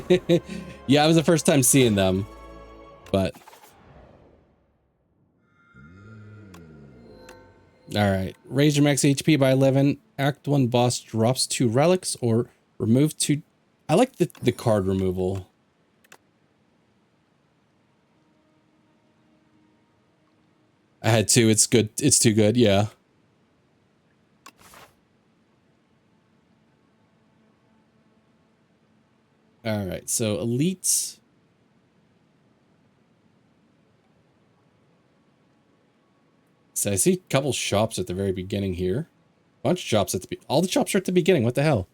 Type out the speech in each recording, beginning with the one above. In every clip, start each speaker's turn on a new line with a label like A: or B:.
A: Yeah, it was the first time seeing them, but all right. Raise your max HP by 11. Act 1 boss drops 2 relics or remove 2. I like the card removal. I had 2. It's good. It's too good. Yeah. All right. So elites. So I see a couple shops at the very beginning here. Bunch of shops at the all the shops are at the beginning. What the hell?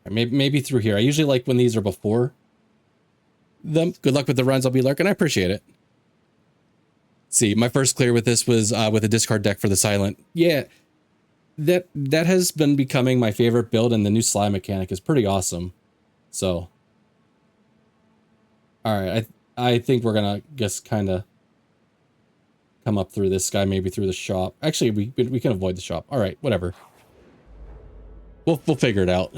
A: Maybe through here. I usually like when these are before them. Good luck with the runs. I'll be lurking. I appreciate it. See, my first clear with this was with a discard deck for the silent. Yeah, that has been becoming my favorite build, and the new slime mechanic is pretty awesome. So, all right, I think we're gonna just kind of come up through this guy, maybe through the shop. Actually, we can avoid the shop. All right, whatever. We'll figure it out.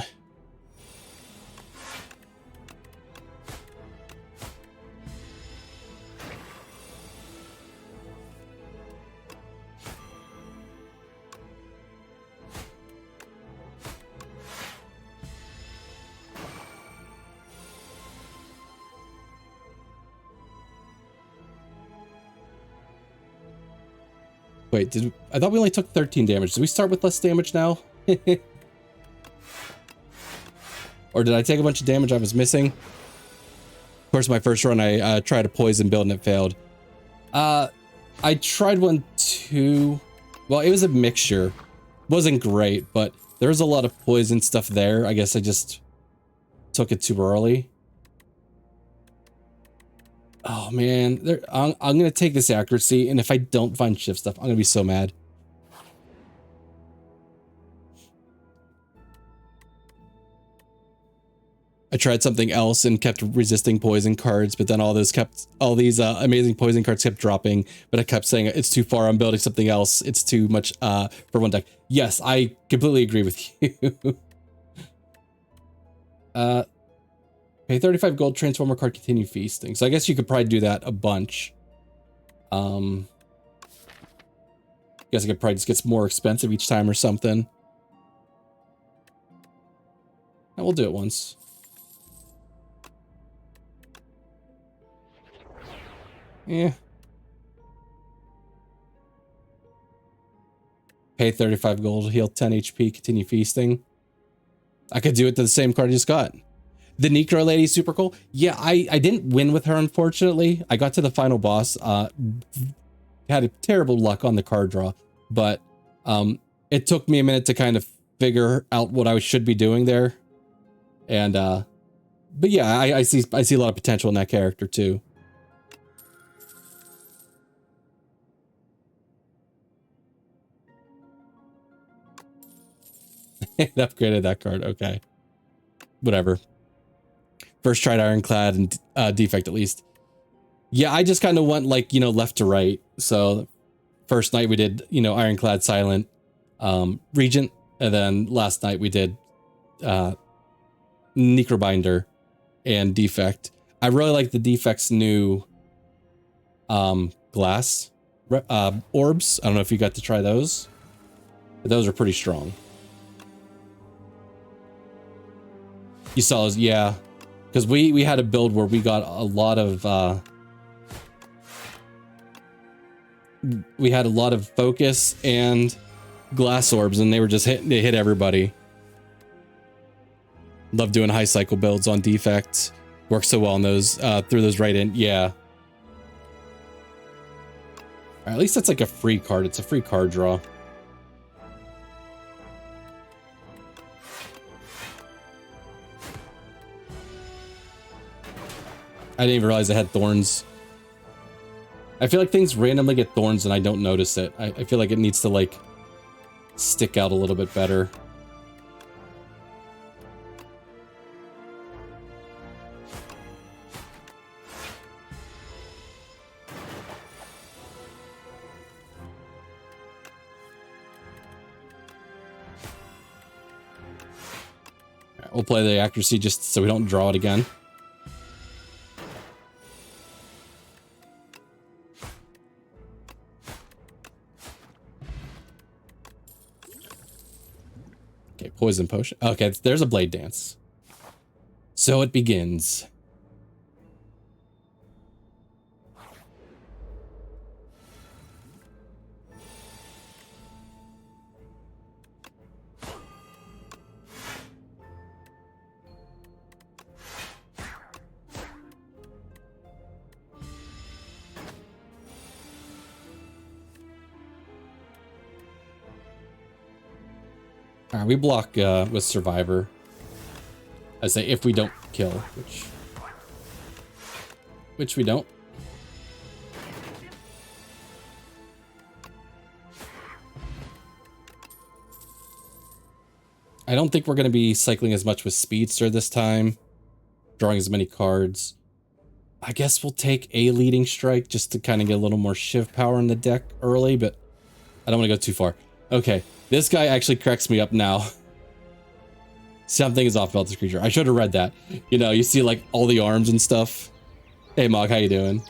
A: Wait, I thought we only took 13 damage. Did we start with less damage now? Or did I take a bunch of damage I was missing? Of course, my first run, I tried a poison build and it failed. I tried one too. Well, it was a mixture. Wasn't great, but there was a lot of poison stuff there. I guess I just took it too early. Oh man, I'm gonna take this accuracy, and if I don't find shift stuff, I'm gonna be so mad. I tried something else and kept resisting poison cards, but then all these amazing poison cards kept dropping. But I kept saying it's too far. I'm building something else. It's too much for one deck. Yes, I completely agree with you. Pay 35 gold, transform a card, continue feasting. So I guess you could probably do that a bunch. Guess it could probably just gets more expensive each time or something. And we'll do it once. Yeah. Pay 35 gold, heal 10 HP, continue feasting. I could do it to the same card I just got. The Necro Lady, super cool. Yeah, I didn't win with her, unfortunately. I got to the final boss. Had a terrible luck on the card draw, but it took me a minute to kind of figure out what I should be doing there. And but yeah, I see a lot of potential in that character too. It upgraded that card. Okay, whatever. First tried Ironclad and Defect at least. Yeah, I just kind of went like, you know, left to right. So first night we did, you know, Ironclad, Silent, Regent, and then last night we did Necrobinder and Defect. I really like the Defect's new glass orbs. I don't know if you got to try those, but those are pretty strong. You saw those, yeah. Because we had a build where we got a lot of focus and glass orbs, and they were just they hit everybody. Love doing high cycle builds on Defect. Works so well on those through those right in. Yeah. At least that's like a free card. It's a free card draw. I didn't even realize I had thorns. I feel like things randomly get thorns and I don't notice it. I feel like it needs to like stick out a little bit better. We'll play the accuracy just so we don't draw it again. Okay, poison potion. Okay, there's a blade dance. So it begins. All right, we block with Survivor. I say if we don't kill, which we don't. I don't think we're going to be cycling as much with Speedster this time, drawing as many cards. I guess we'll take a leading strike just to kind of get a little more shiv power in the deck early, but I don't want to go too far. Okay, this guy actually cracks me up now. Something is off about this creature. I should have read that. You know, you see like all the arms and stuff. Hey Mog, how you doing?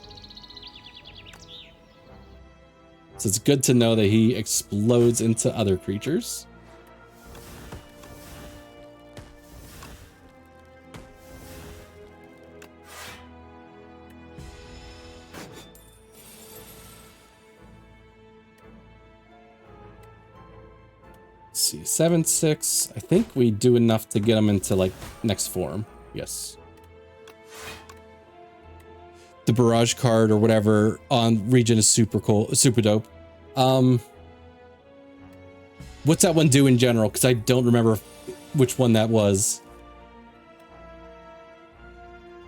A: So it's good to know that he explodes into other creatures. Let's see, 7/6. I think we do enough to get him into like next form. Yes. The barrage card or whatever on Regent is super cool, super dope. What's that one do in general? Because I don't remember which one that was.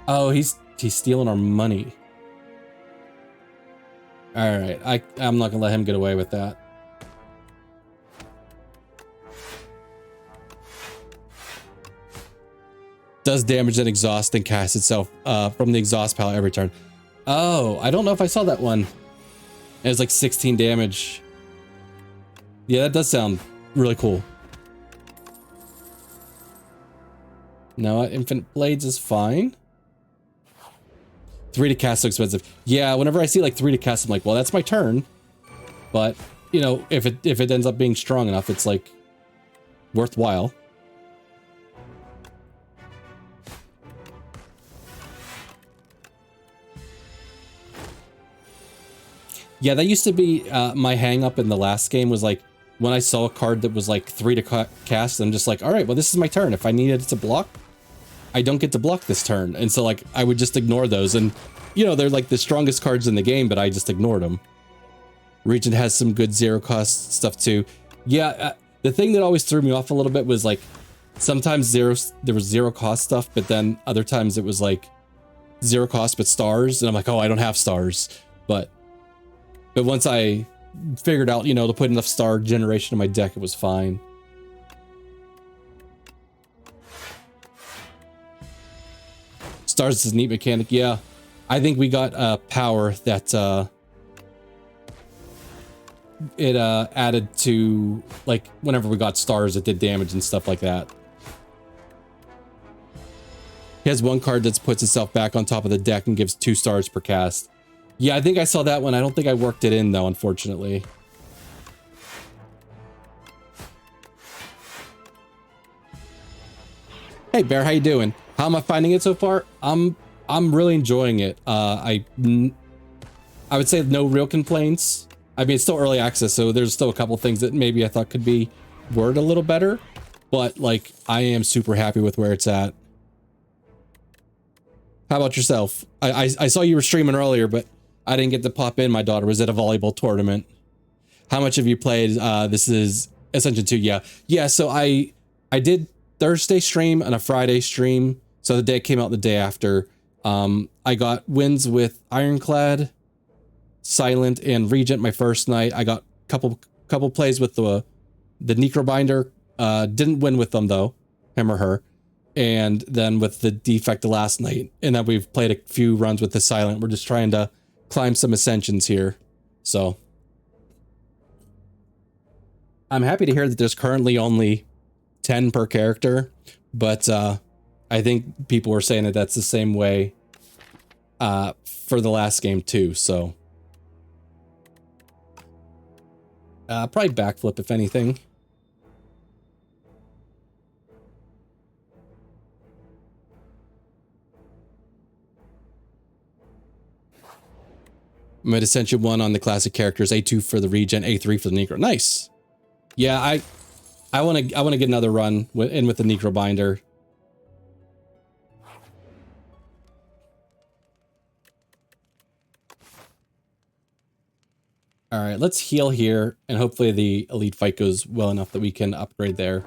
A: Oh, he's stealing our money. All right, I'm not gonna let him get away with that. Does damage and exhaust and casts itself from the exhaust palette every turn. Oh, I don't know if I saw that one. It was like 16 damage. Yeah, that does sound really cool. No, Infinite Blades is fine. 3 to cast so expensive. Yeah, whenever I see like 3 to cast, I'm like, well, that's my turn. But, you know, if it ends up being strong enough, it's like worthwhile. Yeah, that used to be my hang up in the last game was like when I saw a card that was like 3 to cast, I'm just like, all right, well, this is my turn. If I needed to block, I don't get to block this turn. And so like I would just ignore those. And, you know, they're like the strongest cards in the game, but I just ignored them. Regent has some good zero cost stuff too. Yeah, the thing that always threw me off a little bit was like sometimes there was zero cost stuff, but then other times it was like 0 cost but stars. And I'm like, oh, I don't have stars. But once I figured out, you know, to put enough star generation in my deck, it was fine. Stars is a neat mechanic. Yeah, I think we got power that it added to, like, whenever we got stars, it did damage and stuff like that. He has one card that puts itself back on top of the deck and gives 2 stars per cast. Yeah, I think I saw that one. I don't think I worked it in, though, unfortunately. Hey, Bear, how you doing? How am I finding it so far? I'm really enjoying it. I would say no real complaints. I mean, it's still early access, so there's still a couple things that maybe I thought could be worded a little better. But, like, I am super happy with where it's at. How about yourself? I saw you were streaming earlier, but I didn't get to pop in. My daughter was at a volleyball tournament. How much have you played? This is Ascension 2. Yeah. So I did Thursday stream and a Friday stream. So the day it came out the day after. I got wins with Ironclad, Silent, and Regent my first night. I got couple plays with the Necrobinder. Didn't win with them though, him or her. And then with the Defect the last night. And then we've played a few runs with the Silent. We're just trying to climb some ascensions here. So I'm happy to hear that there's currently only 10 per character, But I think people were saying that that's the same way for the last game too, so probably backflip if anything. I'm at Ascension 1 on the classic characters, A2 for the regen, A3 for the Necro. Nice. Yeah, I want to get another run in with the Necro binder. All right, let's heal here, and hopefully the elite fight goes well enough that we can upgrade there.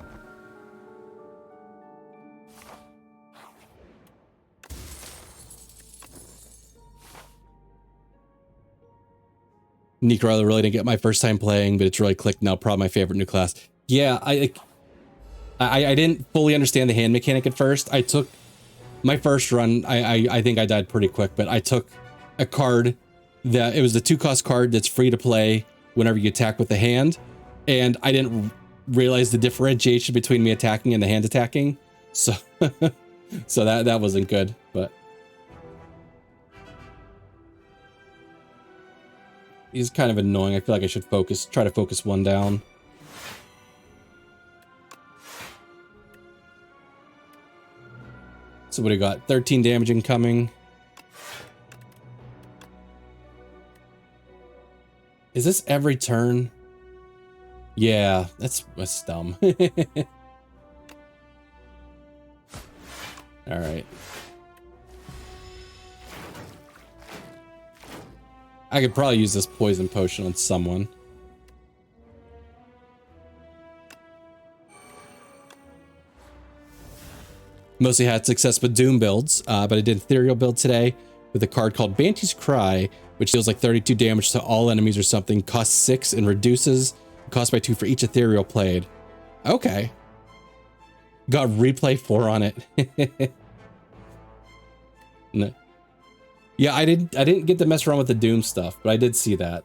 A: Necro really didn't get my first time playing, but it's really clicked now. Probably my favorite new class. Yeah, I didn't fully understand the hand mechanic at first. I took my first run. I think I died pretty quick, but I took a card that it was the 2-cost card that's free to play whenever you attack with the hand, and I didn't realize the differentiation between me attacking and the hand attacking. So so that wasn't good, but. He's kind of annoying. I feel like I should try to focus one down. So what do we got? 13 damage incoming. Is this every turn? Yeah, that's dumb. All right. I could probably use this poison potion on someone. Mostly had success with Doom builds, but I did Ethereal build today with a card called Banshee's Cry, which deals like 32 damage to all enemies or something, costs 6 and reduces cost by 2 for each Ethereal played. Okay. Got replay 4 on it. No. Yeah, I didn't get to mess around with the Doom stuff, but I did see that.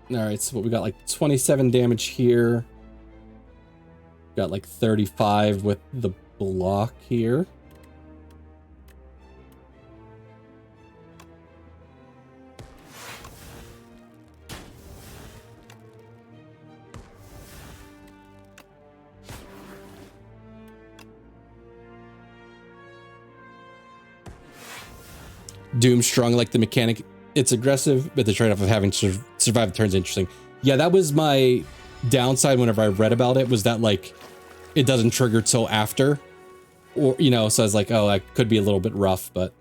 A: All right, so what we got, like 27 damage here. Got like 35 with the block here. Doom strong, like the mechanic. It's aggressive, but the trade-off of having to survive the turn's interesting. Yeah, that was my downside whenever I read about it, was that like it doesn't trigger till after, or you know, so I was like, oh, that could be a little bit rough, but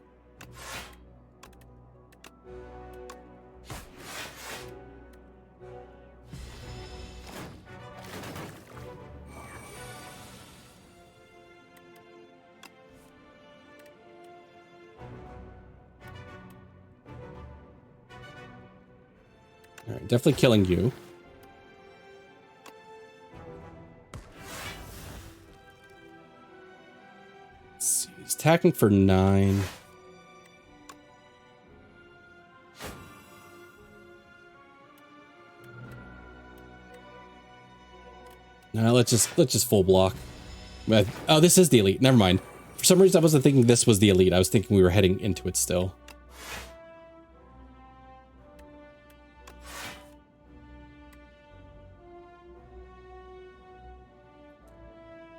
A: all right, definitely killing you. Let's see, he's attacking for 9. No, let's just full block. But, oh, this is the elite. Never mind. For some reason, I wasn't thinking this was the elite. I was thinking we were heading into it still.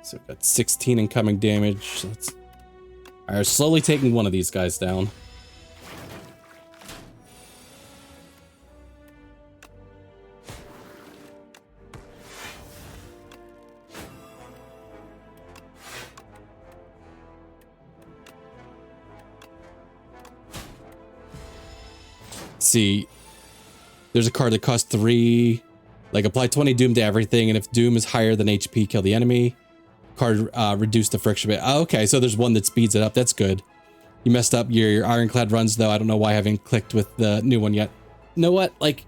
A: So we've got 16 incoming damage. Let's... All right, slowly taking one of these guys down. See, there's a card that costs 3, like apply 20 Doom to everything, and if Doom is higher than HP, kill the enemy. Card reduce the friction bit. Oh, okay, so there's one that speeds it up. That's good. You messed up your Ironclad runs, though. I don't know why I haven't clicked with the new one yet. You know what? Like,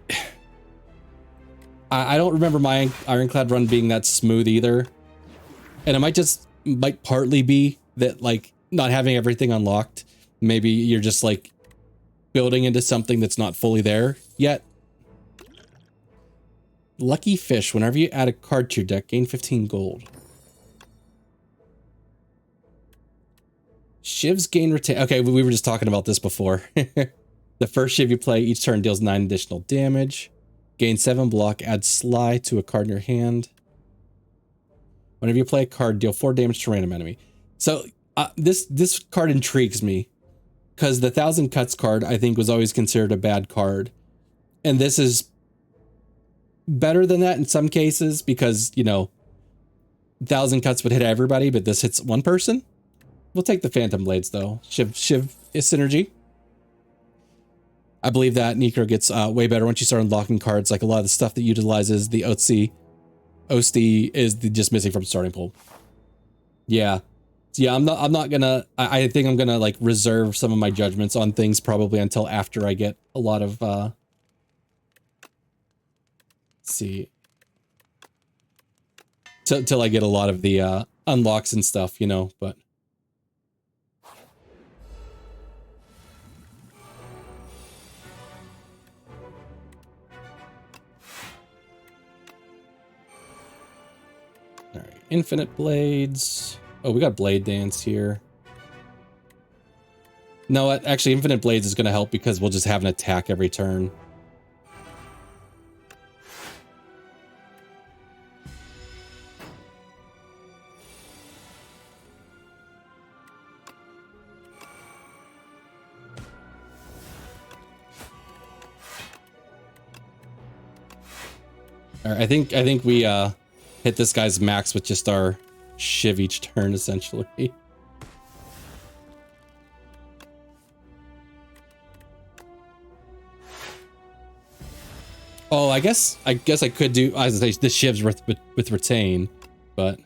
A: I don't remember my Ironclad run being that smooth either. And it might partly be that, like, not having everything unlocked. Maybe you're just, like, building into something that's not fully there yet. Lucky Fish. Whenever you add a card to your deck, gain 15 gold. Shivs gain retain. Okay, we were just talking about this before. The first Shiv you play each turn deals 9 additional damage. Gain 7 block. Add Sly to a card in your hand. Whenever you play a card, deal 4 damage to a random enemy. So this card intrigues me because the 1,000 Cuts card I think was always considered a bad card, and this is better than that in some cases because, you know, 1,000 Cuts would hit everybody, but this hits one person. We'll take the Phantom Blades though. Shiv is synergy. I believe that Necro gets way better once you start unlocking cards. Like a lot of the stuff that utilizes the OC is just missing from starting pool. Yeah. Yeah, I'm not gonna, I think I'm gonna like reserve some of my judgments on things probably until after I get a lot of, let's see. Till I get a lot of the unlocks and stuff, you know, but. All right, Infinite Blades. Oh, we got Blade Dance here. No, actually, Infinite Blades is going to help because we'll just have an attack every turn. All right, I think we hit this guy's max with just our Shiv each turn, essentially. Oh, I guess I could do, as I say, the Shivs with retain, but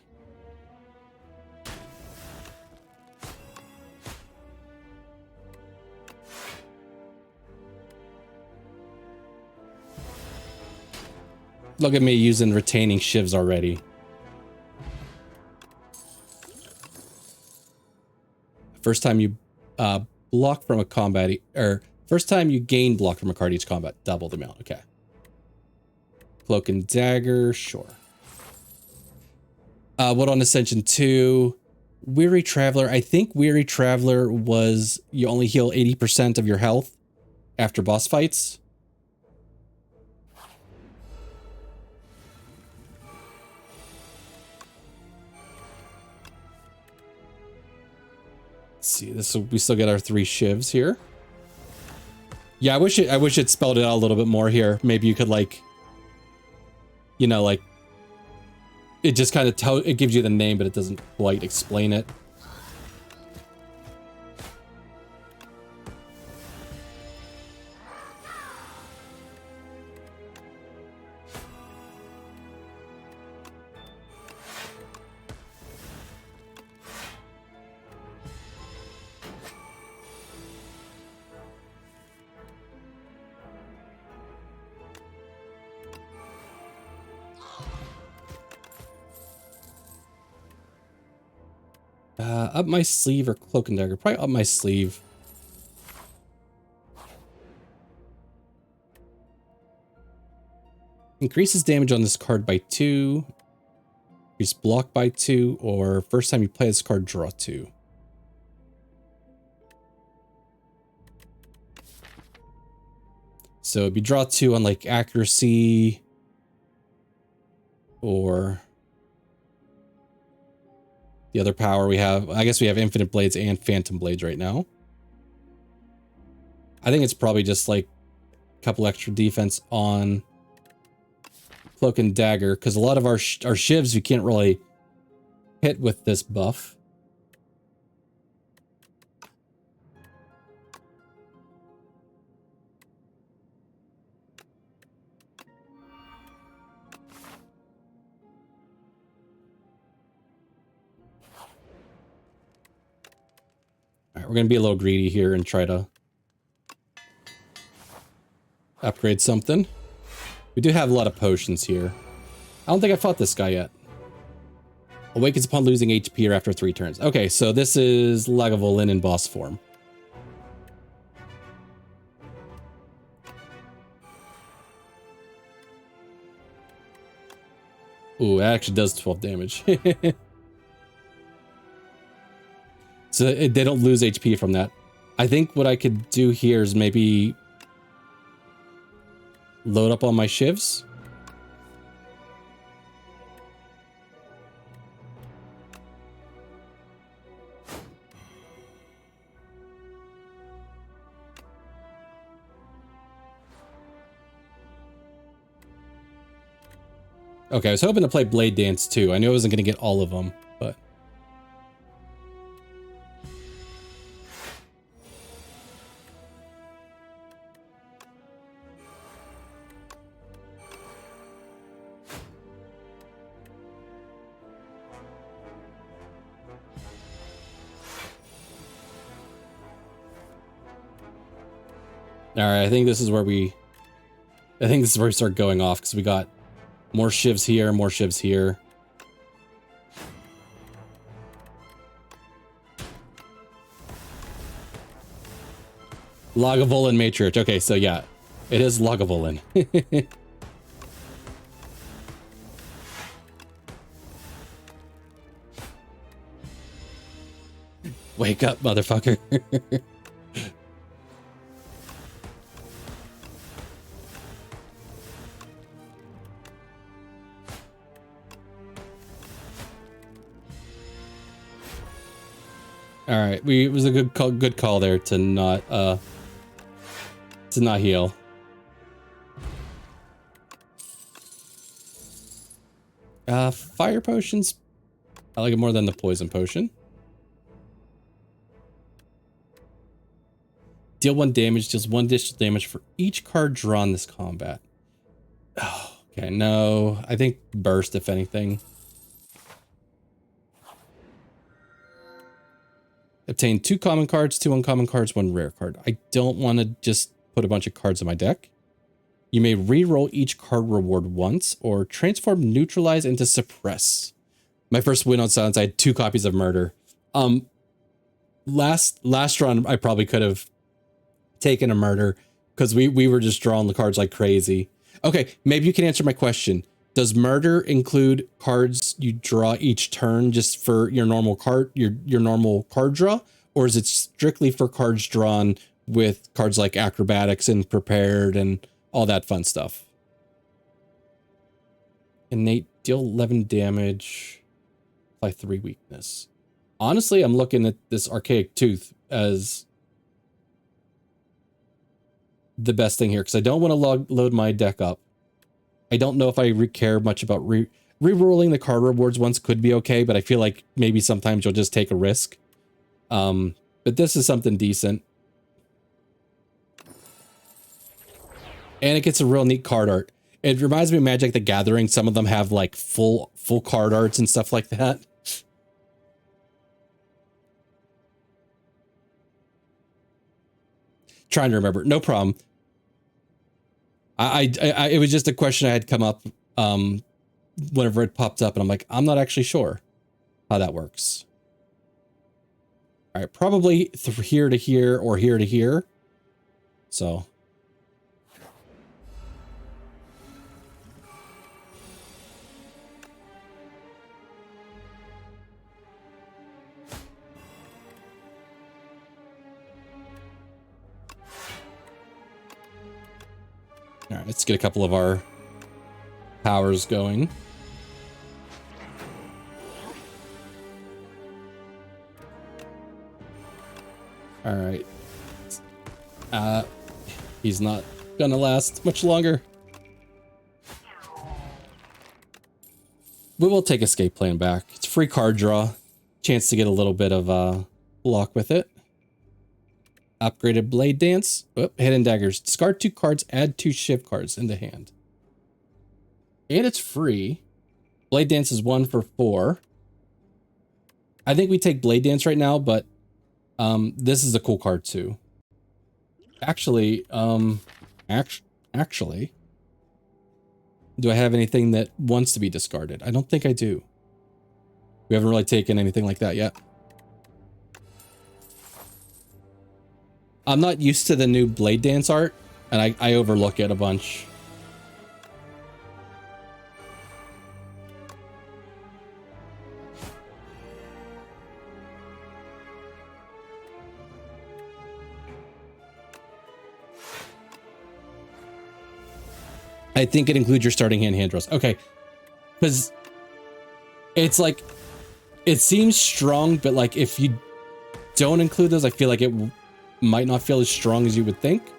A: look at me using retaining Shivs already. First time you block from a combat, or first time you gain block from a card each combat, double the amount. Okay. Cloak and Dagger, sure. What on Ascension 2? Weary Traveler. I think Weary Traveler was you only heal 80% of your health after boss fights. Let's see, we still get our 3 Shivs here. Yeah, I wish it spelled it out a little bit more here. Maybe you could like, you know, like it just kind of it gives you the name, but it doesn't quite explain it. Up my sleeve or Cloak and Dagger? Probably up my sleeve. Increases damage on this card by 2. Increase block by 2, or first time you play this card, draw 2. So it'd be draw 2 on like accuracy, or the other power we have. I guess we have Infinite Blades and Phantom Blades right now. I think it's probably just like a couple extra defense on Cloak and Dagger, because a lot of our Shivs you can't really hit with this buff. All right, we're going to be a little greedy here and try to upgrade something. We do have a lot of potions here. I don't think I fought this guy yet. Awakens upon losing HP or after 3 turns. Okay, so this is Lagavulin in boss form. Ooh, that actually does 12 damage. So they don't lose HP from that. I think what I could do here is maybe load up on my shivs. Okay, I was hoping to play Blade Dance too. I knew I wasn't going to get all of them, but... Alright, I think this is where we start going off, because we got more shivs here, more shivs here. Lagavulin Matriarch. Okay, so yeah, it is Lagavulin. Wake up, motherfucker. All right, it was a good call there to not heal. Fire potions. I like it more than the poison potion. Deal 1 damage, deals 1 additional damage for each card drawn this combat. Oh, okay, no. I think burst, if anything. Obtain 2 common cards, 2 uncommon cards, 1 rare card. I don't want to just put a bunch of cards in my deck. You may re-roll each card reward once, or transform neutralize into suppress. My first win on silence, I had 2 copies of murder. Last run, I probably could have taken a murder, because we were just drawing the cards like crazy. Okay, maybe you can answer my question. Does murder include cards you draw each turn just for your normal card, your normal card draw? Or is it strictly for cards drawn with cards like acrobatics and prepared and all that fun stuff? Innate, deal 11 damage, apply 3 weakness. Honestly, I'm looking at this Archaic Tooth as the best thing here, because I don't want to load my deck up. I don't know if I care much about re-rolling the card rewards once. Could be okay, but I feel like maybe sometimes you'll just take a risk. But this is something decent. And it gets a real neat card art. It reminds me of Magic the Gathering. Some of them have like full card arts and stuff like that. Trying to remember. No problem. It was just a question I had come up whenever it popped up, and I'm like, I'm not actually sure how that works. All right, probably here to here or here to here. So. All right, let's get a couple of our powers going. All right. He's not gonna last much longer. We will take Escape Plan back. It's free card draw. Chance to get a little bit of luck with it. Upgraded Blade Dance. Oh, Hidden Daggers. Discard 2 cards, add 2 shiv cards into hand. And it's free. Blade Dance is 1 for 4. I think we take Blade Dance right now, but this is a cool card too. Actually, actually, do I have anything that wants to be discarded? I don't think I do. We haven't really taken anything like that yet. I'm not used to the new Blade Dance art, and I overlook it a bunch. I think it includes your starting hand draws. Okay. Because it's like, it seems strong, but like if you don't include those, I feel like it might not feel as strong as you would think.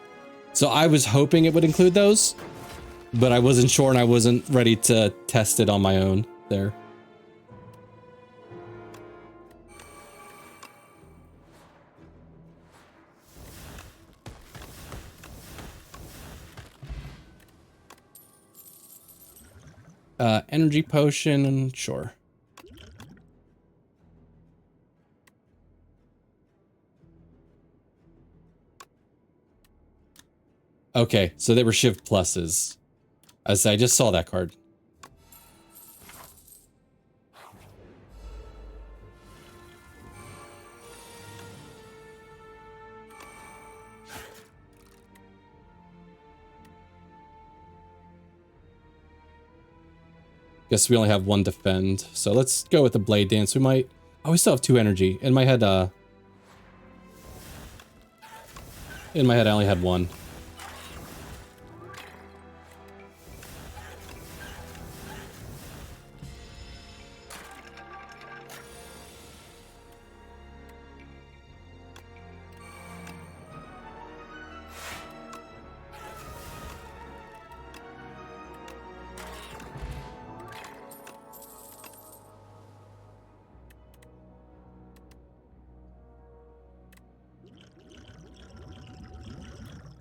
A: So I was hoping it would include those, but I wasn't sure and I wasn't ready to test it on my own there. Energy potion, sure. Okay, so they were Shiv pluses. I just saw that card. Guess we only have one defend, so let's go with the blade dance. We might. Oh, we still have 2 energy. In my head, I only had 1.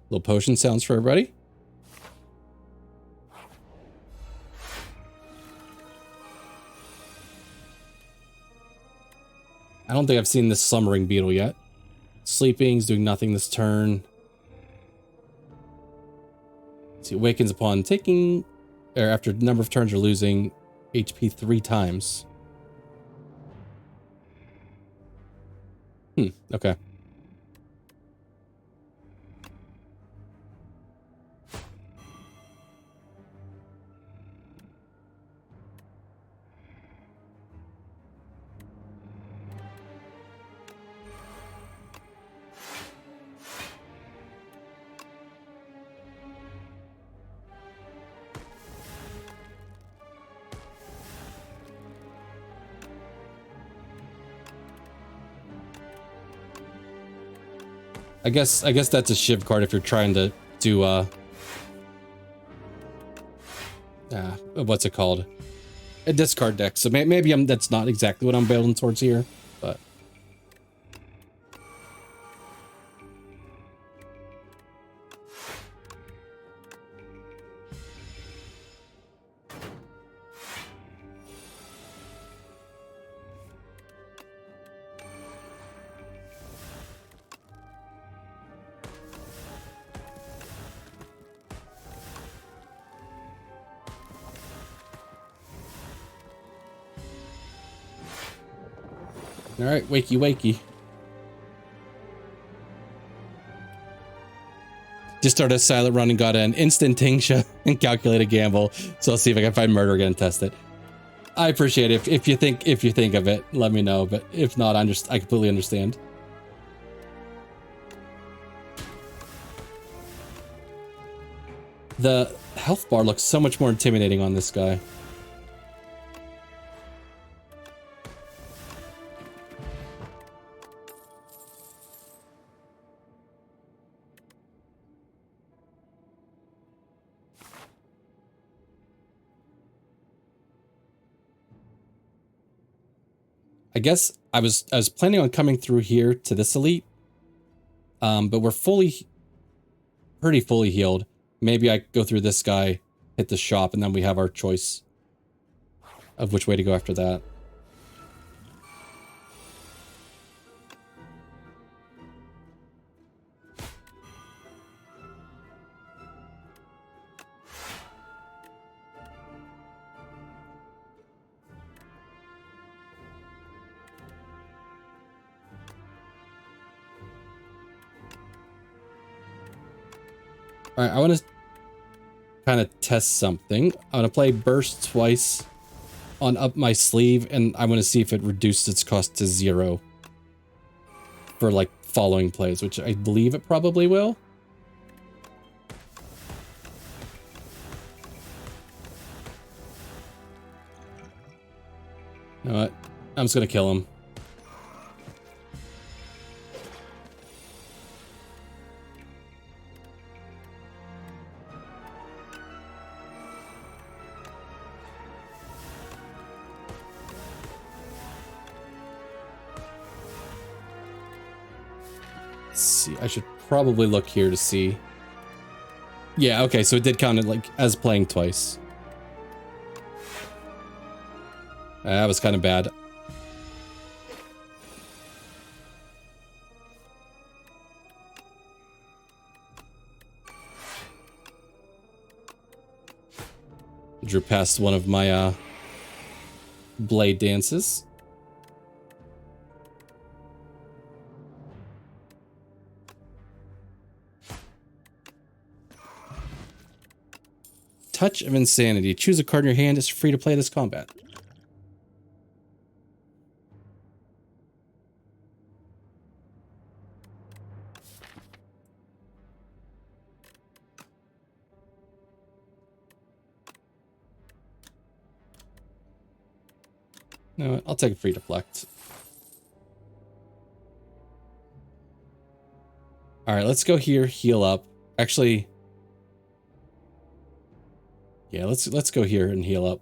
A: Little potion sounds for everybody. I don't think I've seen this slumbering beetle yet. Sleeping, is doing nothing this turn. He awakens upon taking, or after a number of turns or losing HP 3 times. Okay. I guess that's a Shiv card if you're trying to do what's it called? A discard deck. So maybe that's not exactly what I'm building towards here, but all right, wakey wakey. Just started a silent run and got an instant tincture and calculated gamble. So I'll see if I can find murder again and test it. I appreciate it. If you think of it, let me know. But if not, I completely understand. The health bar looks so much more intimidating on this guy. I guess I was planning on coming through here to this elite, but we're pretty fully healed. Maybe I go through this guy, hit the shop, and then we have our choice of which way to go after that. All right, I want to kind of test something. I want to play Burst twice on Up My Sleeve, and I want to see if it reduced its cost to 0 for like following plays, which I believe it probably will. You know what? I'm just gonna kill him. Let's see, I should probably look here to see. Yeah, okay, so it did count it like as playing twice. That was kind of bad. Drew past one of my blade dances. Touch of Insanity. Choose a card in your hand. It's free to play this combat. No, I'll take a free deflect. All right, let's go here, heal up. Actually, yeah, let's go here and heal up.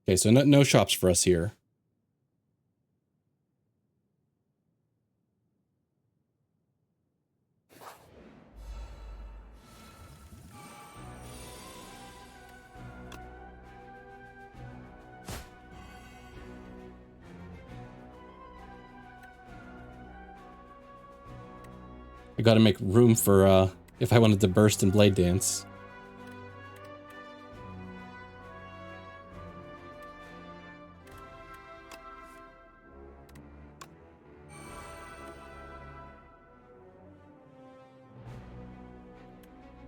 A: Okay, so no shops for us here. I gotta make room for, if I wanted to burst and blade dance.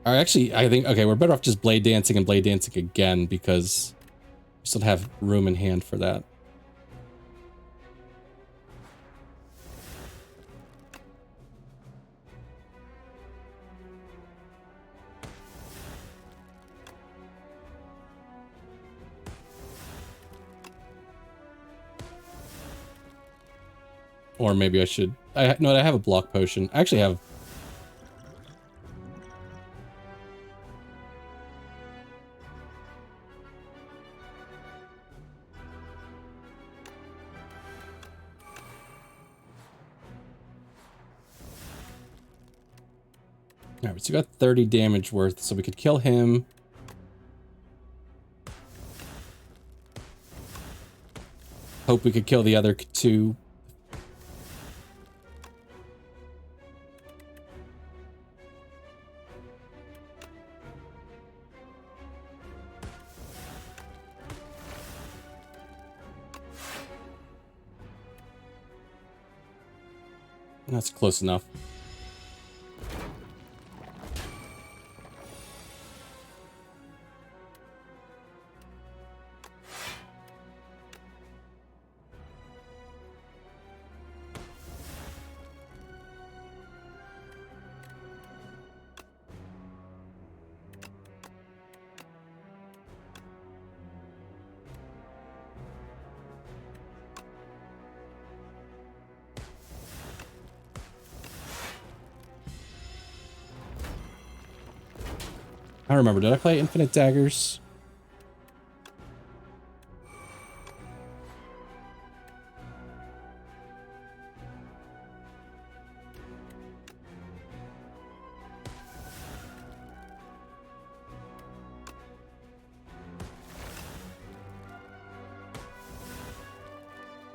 A: Actually, I think, okay, we're better off just blade dancing and blade dancing again because we still have room in hand for that. Or maybe I should... No, I have a block potion. I actually have... Alright, so we got 30 damage worth, so we could kill him. Hope we could kill the other two. That's close enough. I remember, did I play Infinite Daggers?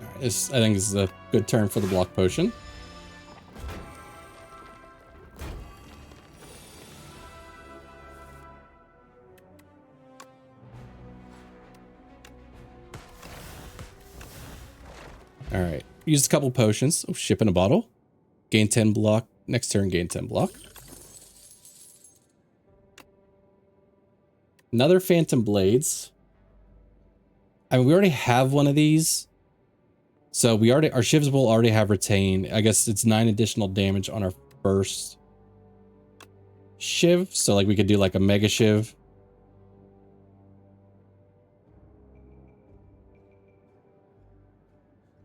A: Alright, I think this is a good turn for the block potion. Alright, used a couple potions. Oh, ship in a bottle. Gain 10 block. Next turn, gain 10 block. Another Phantom Blades. I mean, we already have one of these. So we already, our shivs will already have retain. I guess it's 9 additional damage on our first. shiv, so like we could do like a mega shiv.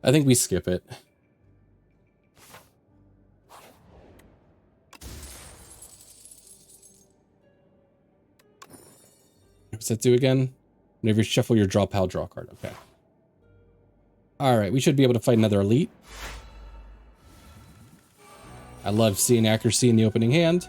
A: I think we skip it. What's that do again? Whenever you shuffle your draw pile, draw a card. Okay. Alright, we should be able to fight another elite. I love seeing accuracy in the opening hand.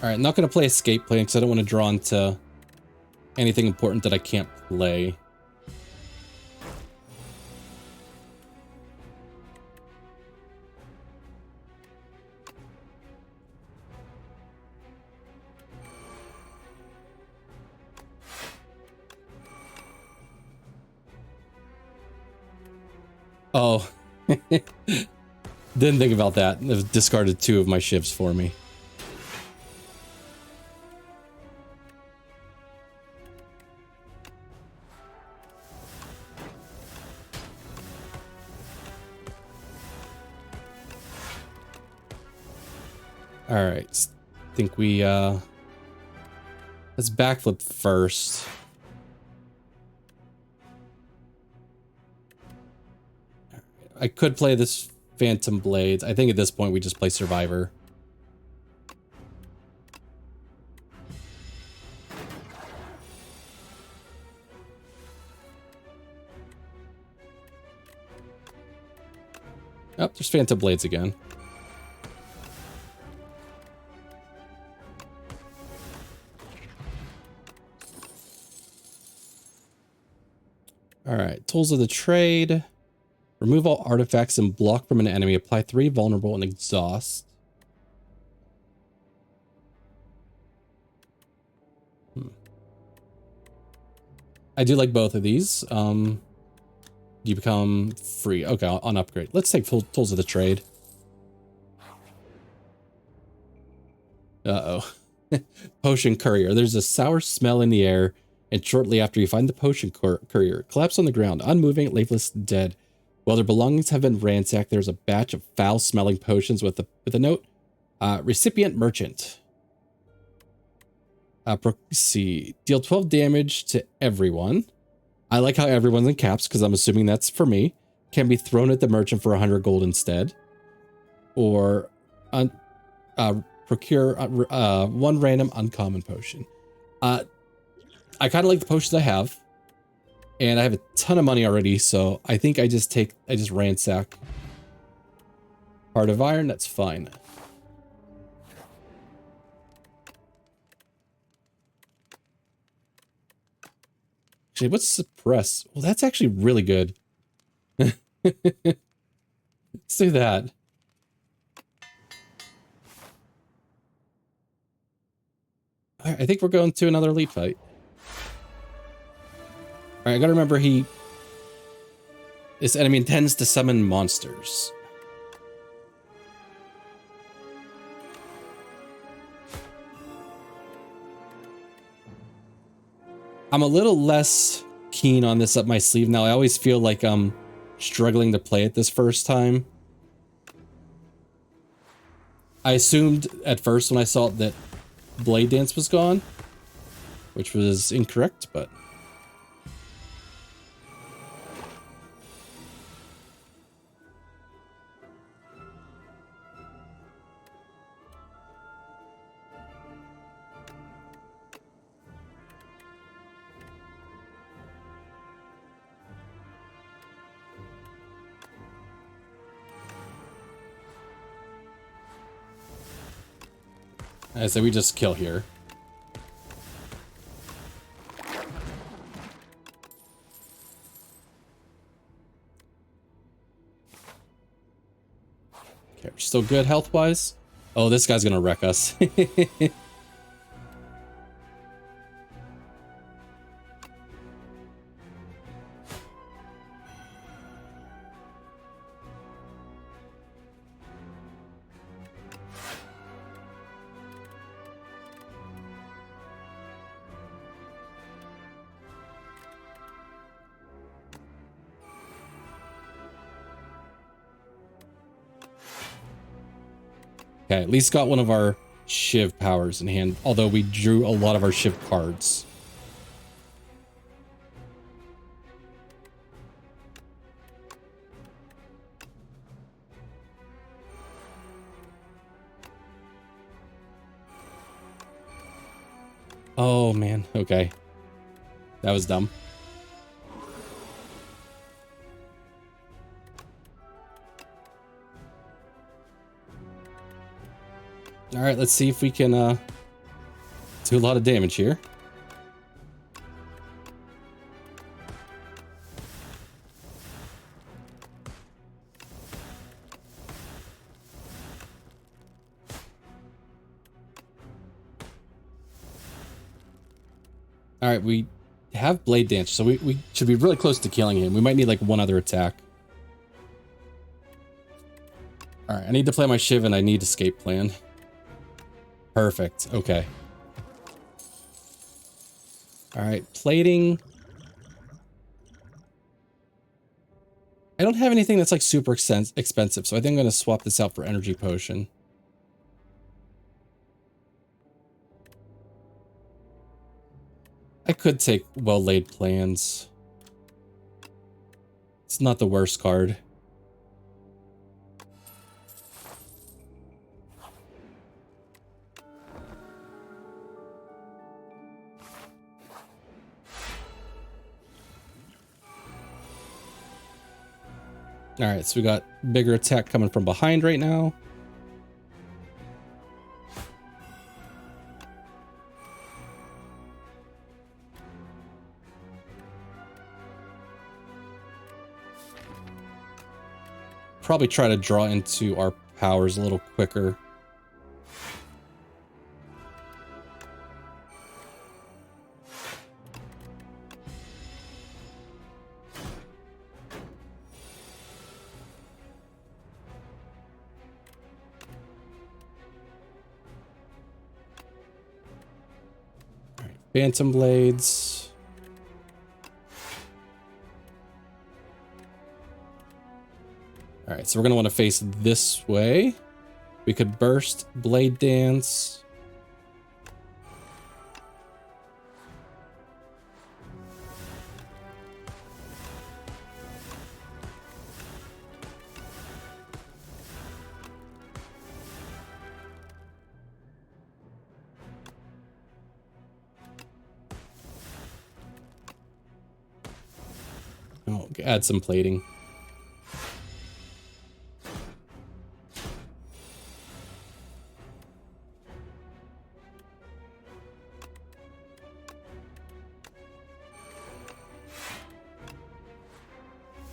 A: Alright, I'm not going to play Escape Plan because I don't want to draw into anything important that I can't play. Oh. Didn't think about that. I've discarded 2 of my shivs for me. Alright, I think we, let's backflip first. I could play this Phantom Blades. I think at this point we just play Survivor. Oh, there's Phantom Blades again. Alright, tools of the trade. Remove all artifacts and block from an enemy. Apply 3 vulnerable and exhaust. I do like both of these. You become free. Okay, on upgrade. Let's take full tools of the trade. Uh-oh. Potion courier. There's a sour smell in the air, and shortly after you find the potion courier, collapse on the ground, unmoving, lifeless, dead. While their belongings have been ransacked, there's a batch of foul-smelling potions with a note. Recipient merchant. See. Deal 12 damage to everyone. I like how everyone's in caps because I'm assuming that's for me. Can be thrown at the merchant for 100 gold instead. Or procure 1 random uncommon potion. I kind of like the potions I have. And I have a ton of money already, so I think I just ransack Heart of Iron. That's fine. Actually, what's suppress? Well, that's actually really good. Let's do that. All right, I think we're going to another elite fight. Alright, I gotta remember this enemy intends to summon monsters. I'm a little less keen on this up my sleeve now. I always feel like I'm struggling to play it this first time. I assumed at first when I saw that Blade Dance was gone, which was incorrect, but... I say we just kill here. Okay, we're still good health-wise. Oh, this guy's gonna wreck us. Okay, at least got one of our Shiv powers in hand, although we drew a lot of our Shiv cards. Oh man, okay. That was dumb. All right, let's see if we can do a lot of damage here. All right, we have Blade Dance, so we should be really close to killing him. We might need like one other attack. All right, I need to play my Shiv and I need Escape Plan. Perfect, okay. All right, plating. I don't have anything that's like super expensive, so I think I'm gonna swap this out for Energy Potion. I could take Well-Laid Plans. It's not the worst card. All right, so we got bigger attack coming from behind right now. Probably try to draw into our powers a little quicker. All right, Phantom Blades. All right, so we're going to want to face this way. We could burst, Blade Dance. Oh, add some plating.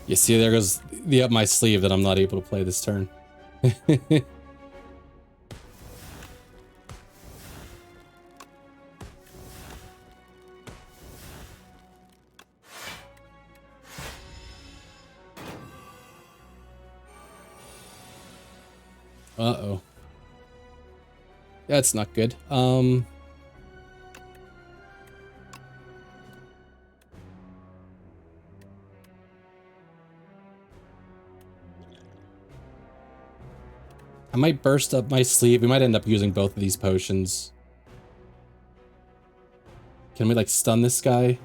A: You see, there goes the up my sleeve that I'm not able to play this turn. Uh-oh. That's not good. I might burst up my sleeve. We might end up using both of these potions. Can we like stun this guy?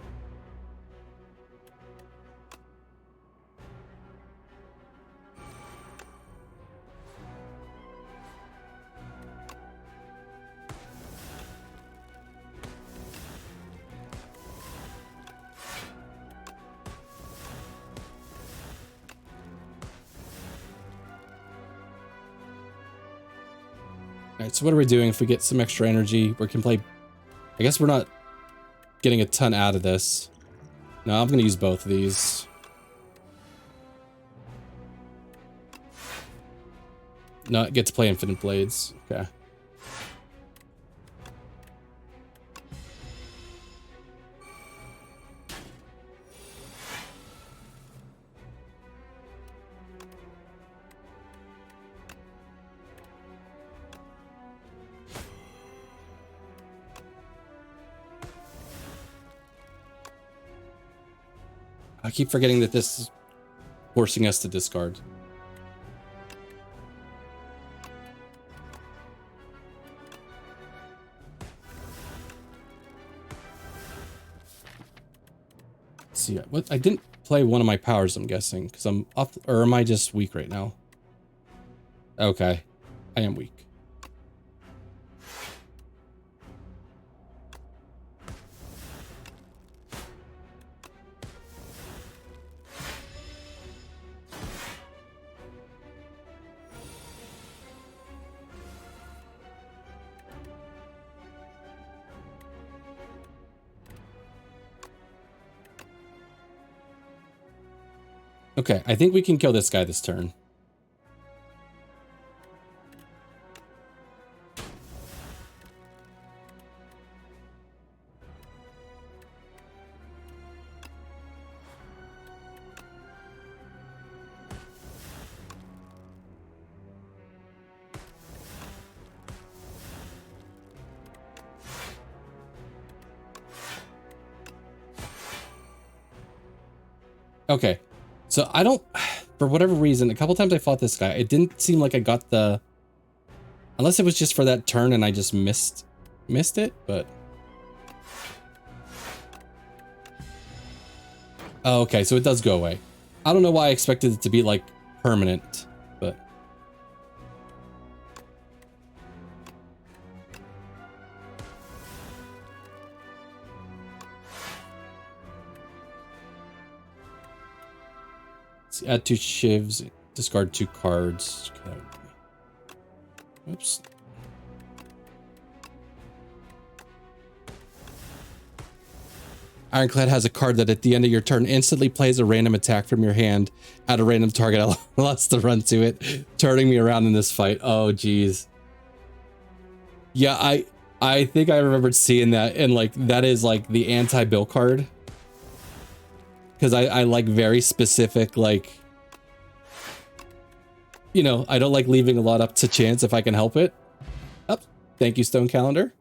A: Alright, so what are we doing if we get some extra energy? We can play... I guess we're not getting a ton out of this. No, I'm going to use both of these. No, get to play Infinite Blades. Okay. I keep forgetting that this is forcing us to discard. Let's see, what I didn't play one of my powers, I'm guessing, because I'm up, or am I just weak right now? Okay, I am weak. Okay, I think we can kill this guy this turn. Okay, so I don't, for whatever reason, a couple times I fought this guy, it didn't seem like I got the, unless it was just for that turn and I just missed it, but. Oh, okay, so it does go away. I don't know why I expected it to be like permanent, but. Let's add 2 shivs, discard 2 cards. Okay. Oops. Ironclad has a card that at the end of your turn instantly plays a random attack from your hand at a random target. Lots to run to it, turning me around in this fight. Oh, geez. Yeah, I think I remembered seeing that, and like that is like the anti-bill card. Because I like very specific, like, you know, I don't like leaving a lot up to chance if I can help it. Oh, thank you, Stone Calendar.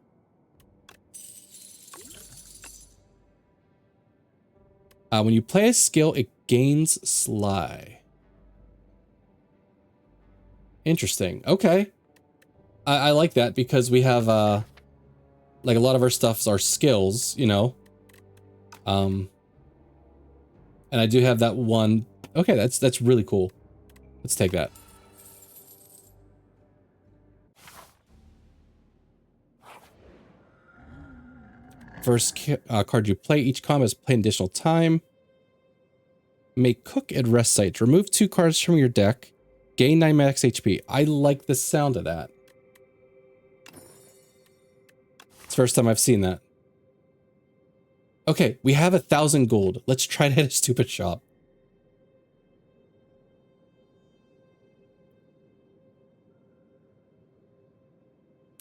A: When you play a skill, it gains Sly. Interesting. Okay. I like that because we have, like a lot of our stuffs are skills, you know. And I do have that one. Okay, that's really cool. Let's take that. First card you play, each combat is played additional time. May cook at rest site. Remove 2 cards from your deck. Gain 9 max HP. I like the sound of that. It's the first time I've seen that. Okay, we have 1,000 gold. Let's try to hit a stupid shop.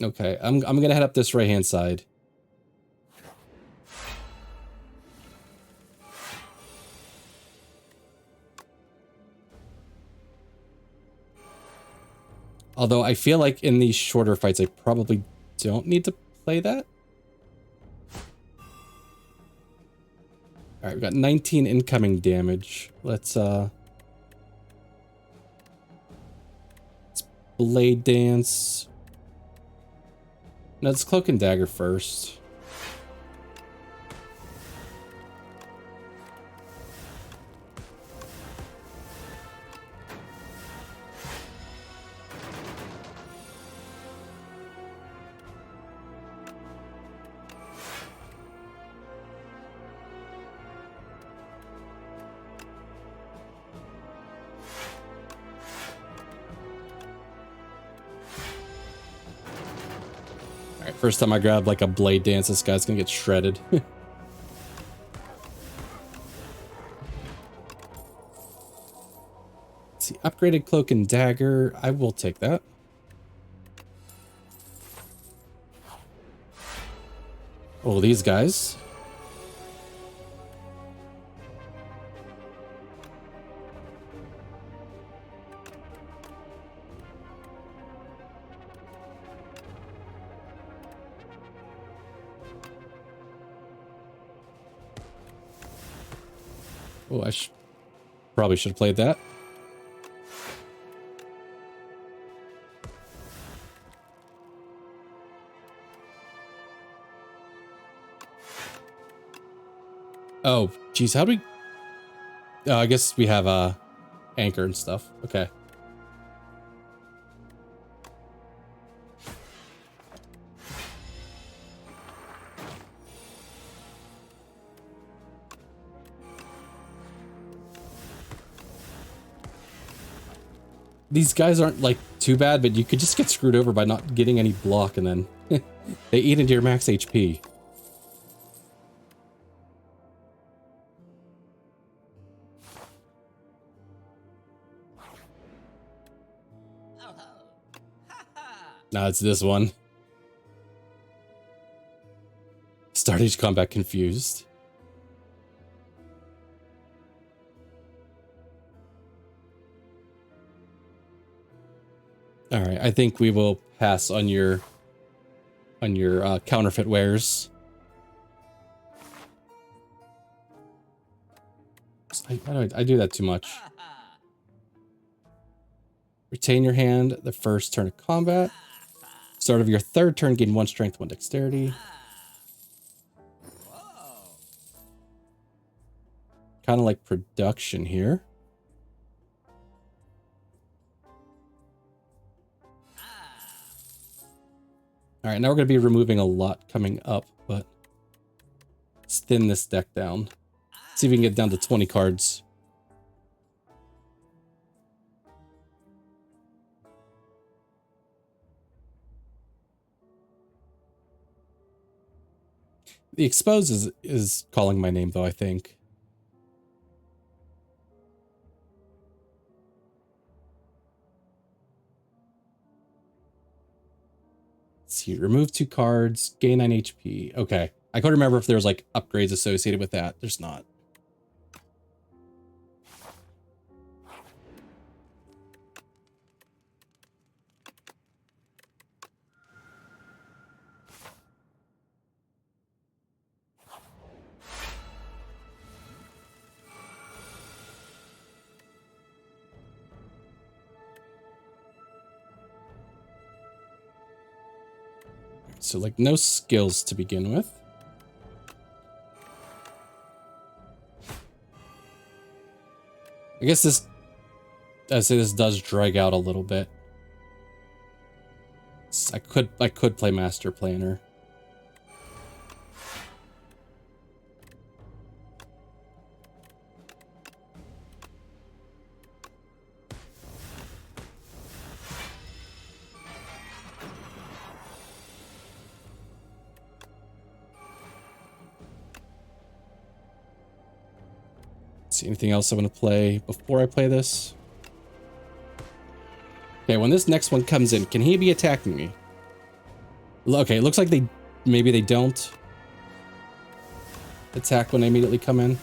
A: Okay, I'm gonna head up this right hand side. Although I feel like in these shorter fights, I probably don't need to play that. All right, we got 19 incoming damage. Let's blade dance. No, let's cloak and dagger first. First time I grab like a blade dance, this guy's gonna get shredded. Let's see, upgraded cloak and dagger. I will take that. Oh, these guys. Oh, I probably should have played that. Oh, geez, how do we... Oh, I guess we have anchor and stuff. Okay. These guys aren't like too bad, but you could just get screwed over by not getting any block, and then they eat into your max HP. Nah, it's this one. Start each combat confused. All right, I think we will pass on your counterfeit wares. I do that too much. Retain your hand the first turn of combat. Start of your third turn, gain 1 strength, 1 dexterity. Kind of like production here. All right, now we're going to be removing a lot coming up, but let's thin this deck down. See if we can get down to 20 cards. The expose is calling my name, though, I think. Let's see, remove 2 cards, gain 9 HP. Okay, I couldn't remember if there was like upgrades associated with that. There's not. So like no skills to begin with. I guess this, I'd say this does drag out a little bit. I could play Master Planner. See anything else I want to play before I play this? Okay, when this next one comes in, can he be attacking me? Okay, it looks like maybe they don't attack when they immediately come in.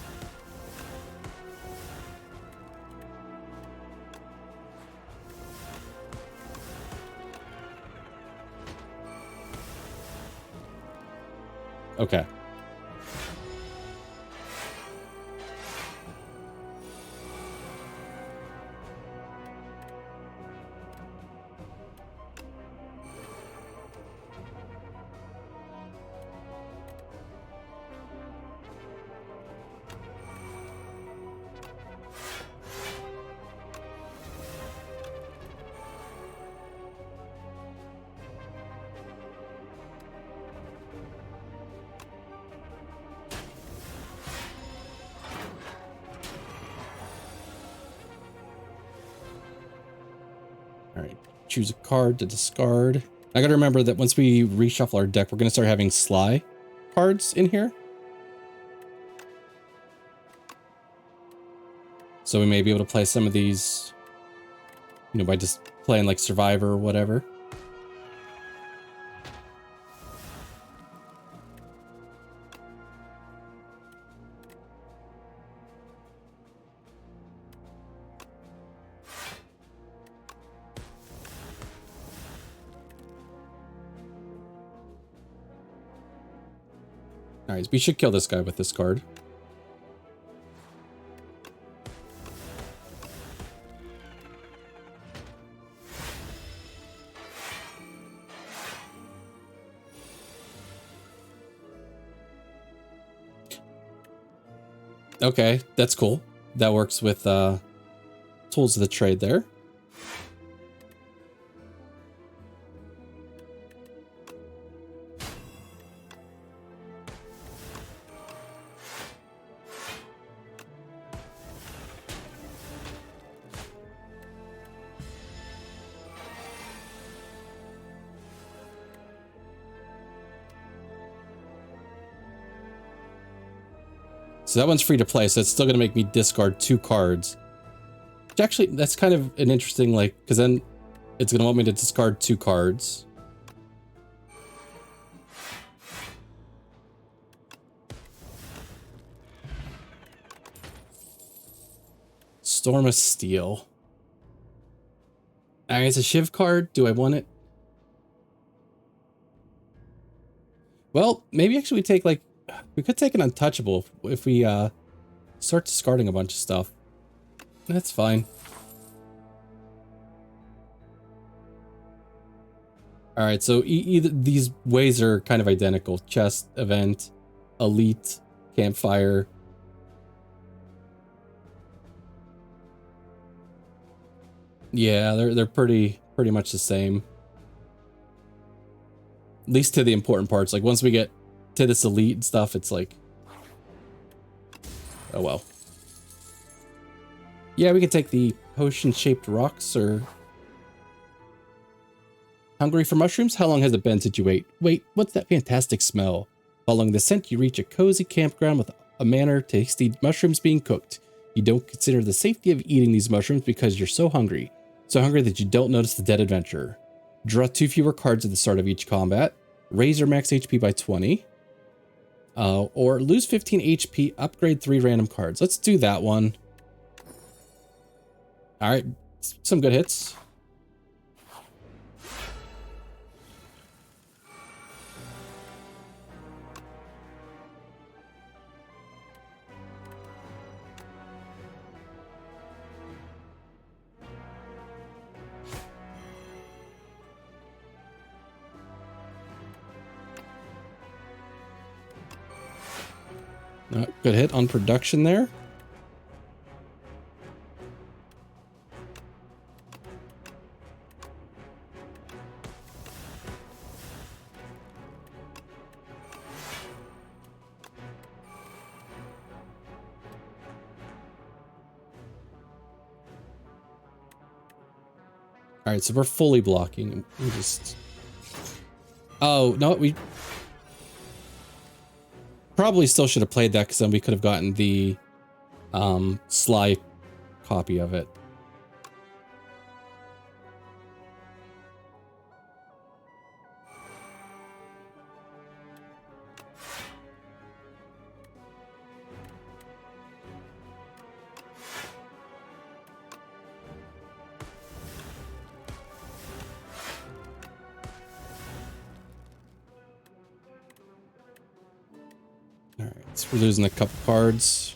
A: Okay. Choose a card to discard. I gotta remember that once we reshuffle our deck, we're gonna start having Sly cards in here. So we may be able to play some of these, you know, by just playing like Survivor or whatever. Alright, we should kill this guy with this card. Okay, that's cool. That works with tools of the trade there. So that one's free to play, so it's still going to make me discard 2 cards. Which actually, that's kind of an interesting, like, because then it's going to want me to discard 2 cards. Storm of Steel. Alright, it's a Shiv card. Do I want it? Well, maybe actually we take, like, we could take an Untouchable if we start discarding a bunch of stuff. That's fine. Alright, so either these ways are kind of identical. Chest, event, elite, campfire. Yeah, they're pretty much the same. At least to the important parts. Like once we get to this elite and stuff, it's like, oh well. Yeah, we could take the potion-shaped rocks or hungry for mushrooms? How long has it been since you ate? Wait, what's that fantastic smell? Following the scent, you reach a cozy campground with a manner tasty mushrooms being cooked. You don't consider the safety of eating these mushrooms because you're so hungry. So hungry that you don't notice the dead adventurer. Draw 2 fewer cards at the start of each combat. Raise your max HP by 20. Or lose 15 HP, upgrade 3 random cards. Let's do that one. Alright, some good hits. Good hit on production there. All right, so we're fully blocking. We just... Oh, no, we probably still should have played that because then we could have gotten the Sly copy of it. Alright, so we're losing a couple cards.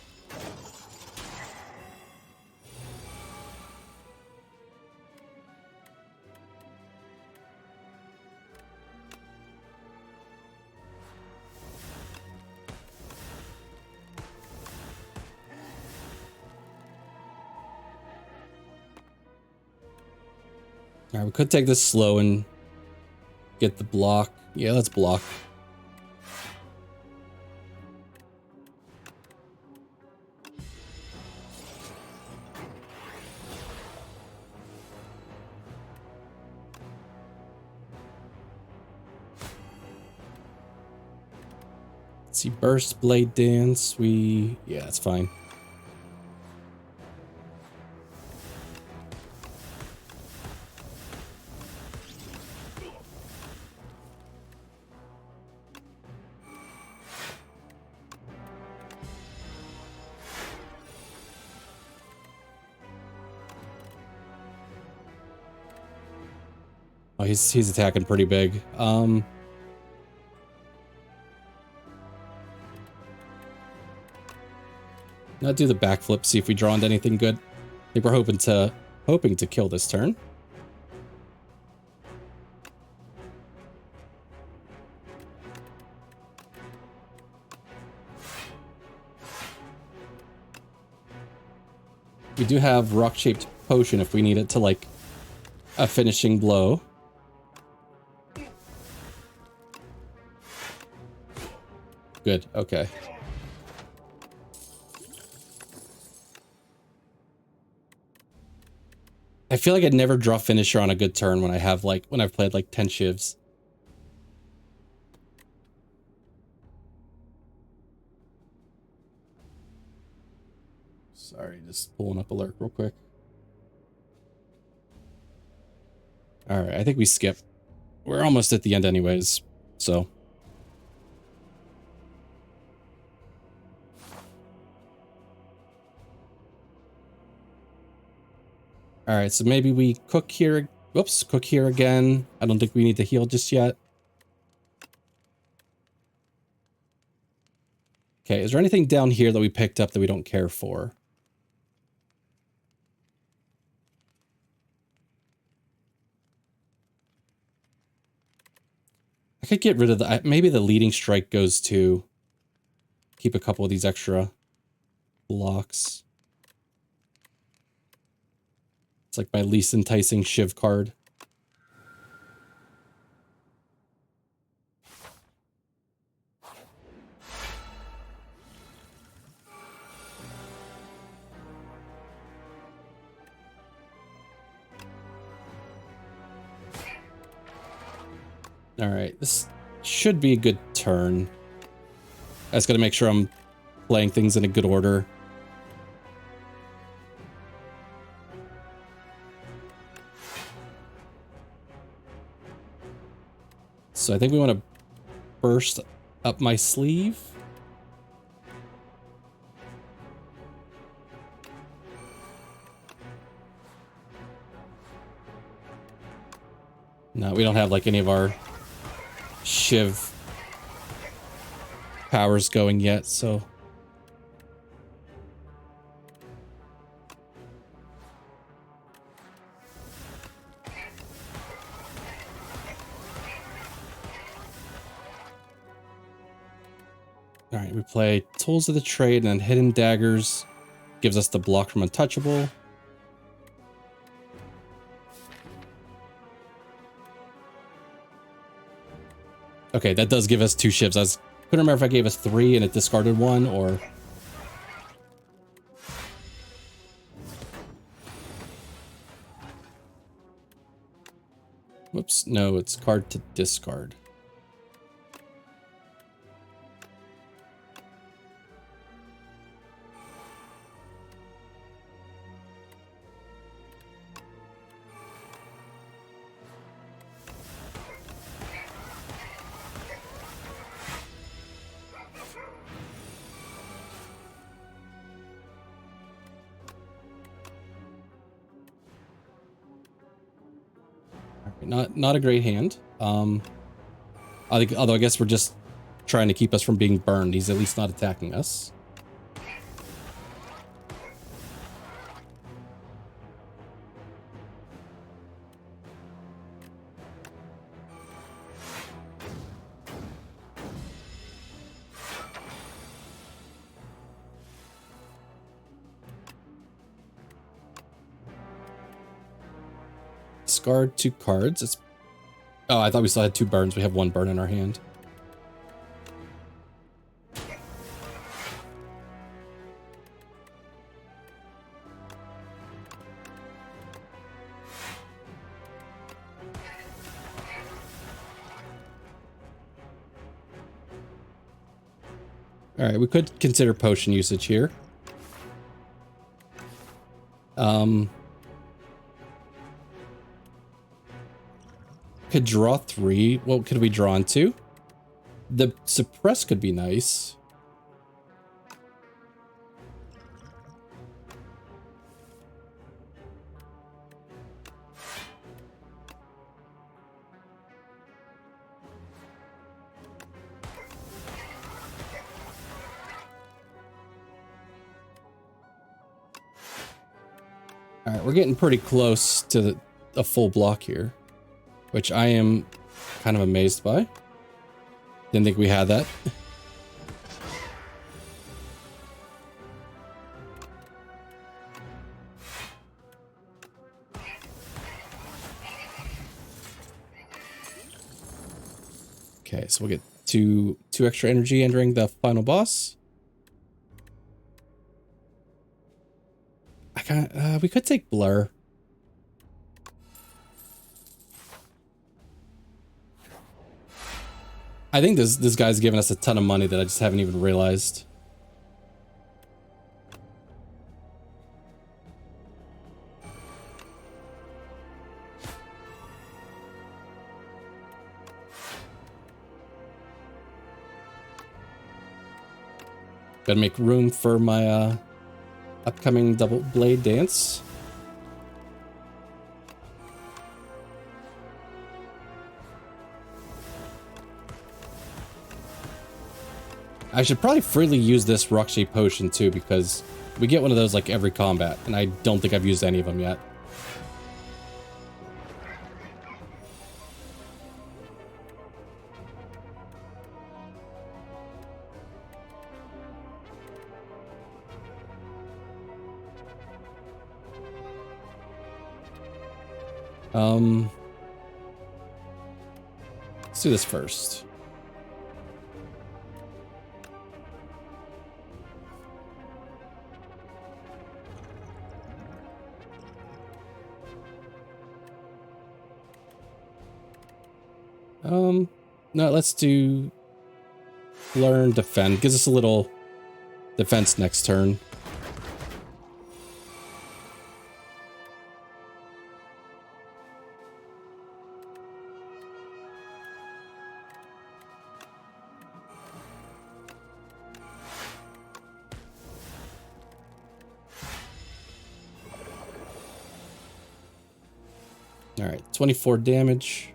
A: Alright, we could take this slow and get the block. Yeah, let's block. Let's see, burst, blade dance. Yeah, that's fine. Oh, he's attacking pretty big. Not do the backflip, see if we draw into anything good. I think we're hoping to kill this turn. we do have rock-shaped potion if we need it to, like, a finishing blow. Good, okay. I feel like I'd never draw finisher on a good turn when I have, like, when I've played, like, 10 shivs. Sorry, just pulling up alert real quick. Alright, I think we skip. We're almost at the end anyways, so. Alright, so maybe we cook here. Whoops, cook here again. I don't think we need to heal just yet. Okay, is there anything down here that we picked up that we don't care for? I could get rid of the... Maybe the leading strike goes to... Keep a couple of these extra blocks. It's like my least enticing shiv card. All right, this should be a good turn. I just got to make sure I'm playing things in a good order. So I think we want to burst up my sleeve. No, we don't have like any of our shiv powers going yet, so. All right, we play Tools of the Trade and then Hidden Daggers. Gives us the block from Untouchable. Okay, that does give us 2 shivs. I couldn't remember if I gave us 3 and it discarded 1 or... Whoops, no, it's card to discard. Not a great hand. I think, although I guess we're just trying to keep us from being burned. He's at least not attacking us. Discard 2 cards. It's... Oh, I thought we still had 2 burns. We have 1 burn in our hand. All right, we could consider potion usage here. Could draw 3. What could we draw into? The suppress could be nice. All right, we're getting pretty close to a full block here, which I am kind of amazed by. Didn't think we had that. Okay, so we'll get two extra energy entering the final boss. I can't, we could take Blur. I think this guy's giving us a ton of money that I just haven't even realized. Gotta make room for my upcoming double blade dance. I should probably freely use this rock shape potion too, because we get one of those like every combat, and I don't think I've used any of them yet. Let's do this first. No, let's do learn defend. Gives us a little defense next turn. All right, 24 damage.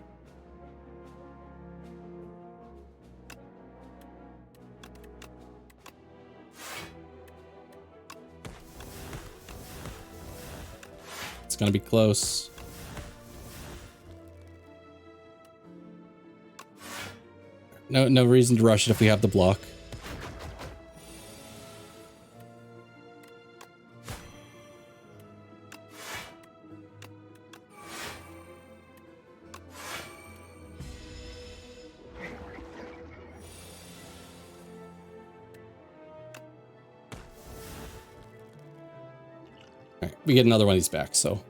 A: It's gonna be close. No reason to rush it if we have the block. We get another one of these back, so.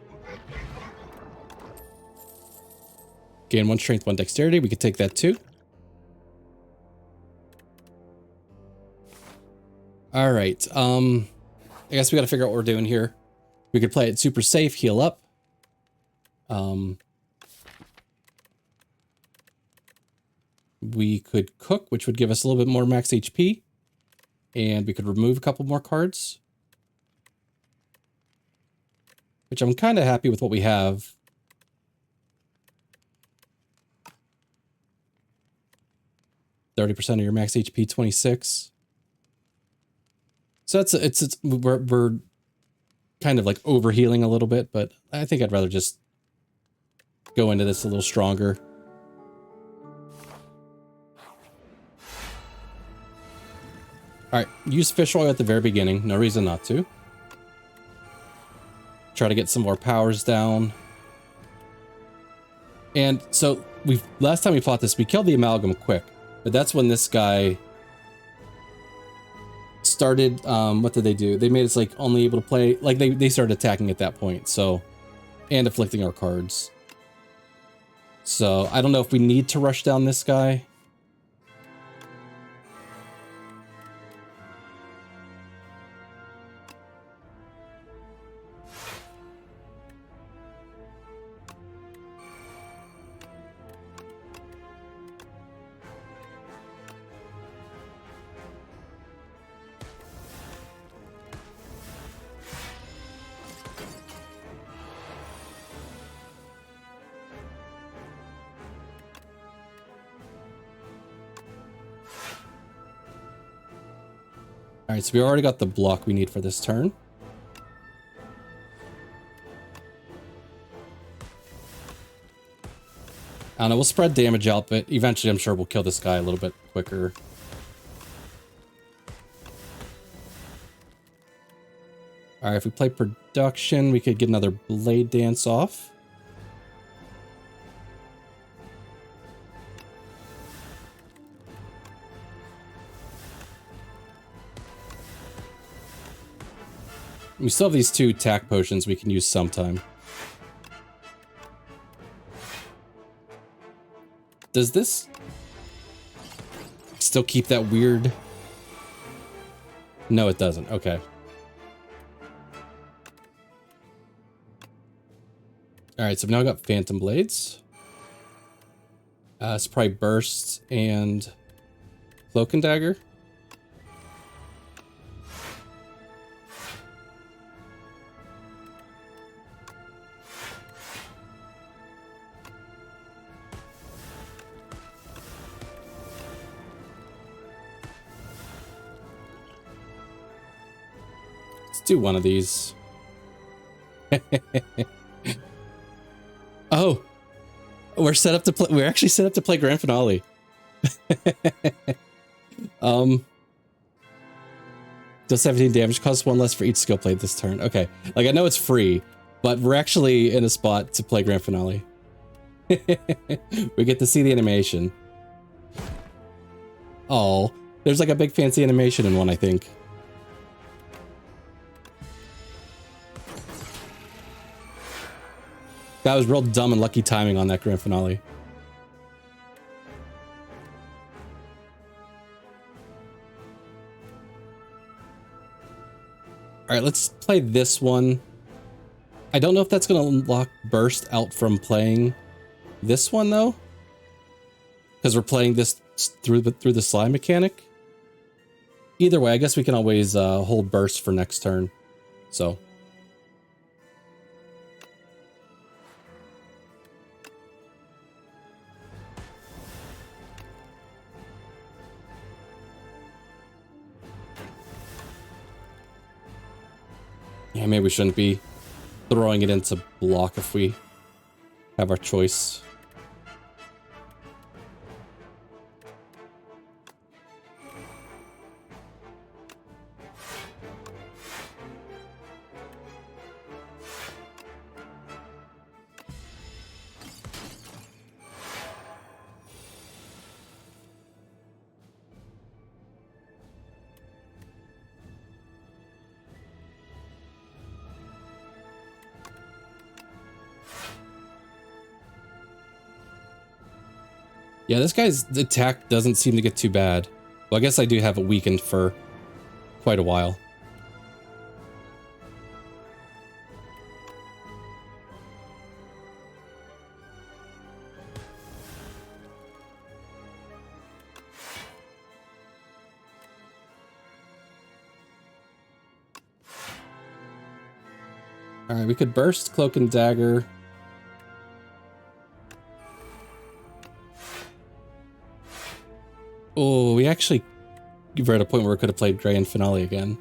A: Gain 1 strength, 1 dexterity. We could take that too. All right. I guess we got to figure out what we're doing here. We could play it super safe, heal up. We could cook, which would give us a little bit more max HP. And we could remove a couple more cards. Which I'm kind of happy with what we have. %30 of your max HP, 26. So we're kind of like overhealing a little bit, but I think I'd rather just go into this a little stronger. All right, use fish oil at the very beginning. No reason not to. Try to get some more powers down. And so last time we fought this, we killed the amalgam quick, but that's when this guy started. What did they do? They made us like only able to play, like they started attacking at that point. So, and afflicting our cards. So I don't know if we need to rush down this guy. All right, so we already got the block we need for this turn. I don't know, we'll spread damage out, but eventually I'm sure we'll kill this guy a little bit quicker. All right, if we play production, we could get another blade dance off. We still have these 2 tack potions we can use sometime. Does this still keep that weird? No, it doesn't. Okay. Alright, so I've now got Phantom Blades. It's probably Burst and Cloak and Dagger. Let's do one of these. Oh, we're set up to play. We're actually set up to play Grand Finale. Does 17 damage, costs 1 less for each skill played this turn. Okay, like I know it's free, but we're actually in a spot to play Grand Finale. We get to see the animation. Oh, there's like a big fancy animation in one, I think. That was real dumb and lucky timing on that Grand Finale. Alright, let's play this one. I don't know if that's going to unlock Burst out from playing this one, though. Because we're playing this through the slime mechanic. Either way, I guess we can always hold Burst for next turn. So... yeah, maybe we shouldn't be throwing it into block if we have our choice. Yeah, this guy's attack doesn't seem to get too bad. Well, I guess I do have it weakened for quite a while. Alright, we could burst Cloak and Dagger. Oh, we actually were at a point where we could have played Grand Finale again.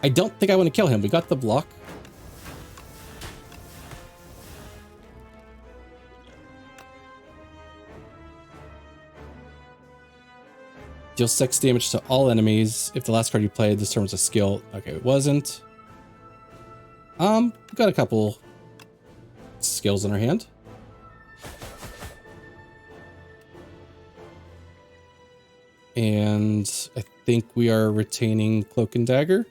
A: I don't think I want to kill him. We got the block. Deal 6 damage to all enemies. If the last card you played this turn was a skill. Okay, it wasn't. We got a couple skills in our hand. And I think we are retaining Cloak and Dagger.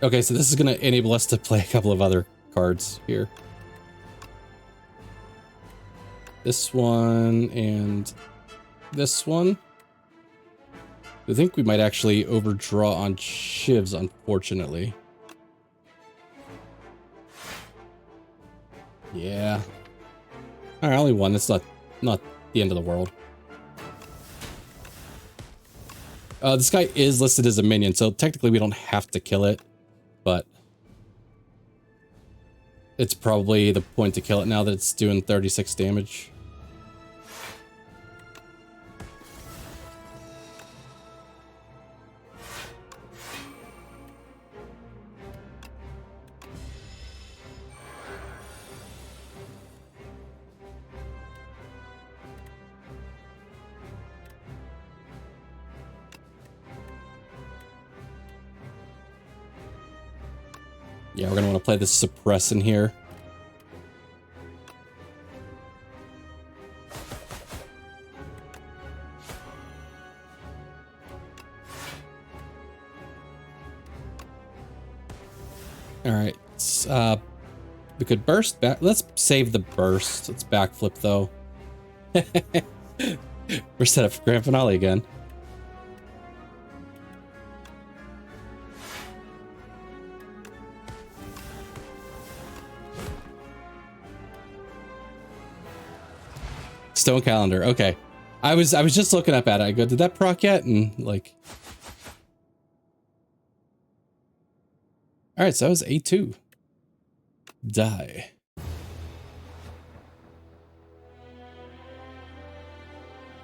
A: Okay, so this is going to enable us to play a couple of other cards here. This one and this one. I think we might actually overdraw on shivs, unfortunately. Yeah. Alright, only one. That's not the end of the world. This guy is listed as a minion, so technically we don't have to kill it, but it's probably the point to kill it now that it's doing 36 damage. Yeah, we're gonna want to play this suppress in here. All right. We could burst back. Let's save the burst. Let's backflip though. We're set up for grand finale again. Stone calendar. Okay. I was just looking up at it. I go, did that proc yet? And like, all right. So that was A2. Die.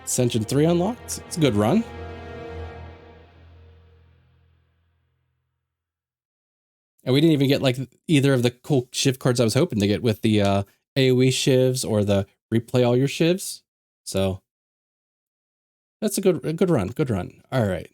A: Ascension 3 unlocked. It's a good run. And we didn't even get like either of the cool shiv cards I was hoping to get with the AoE shivs or the replay all your shivs. So that's a good run. Good run. All right.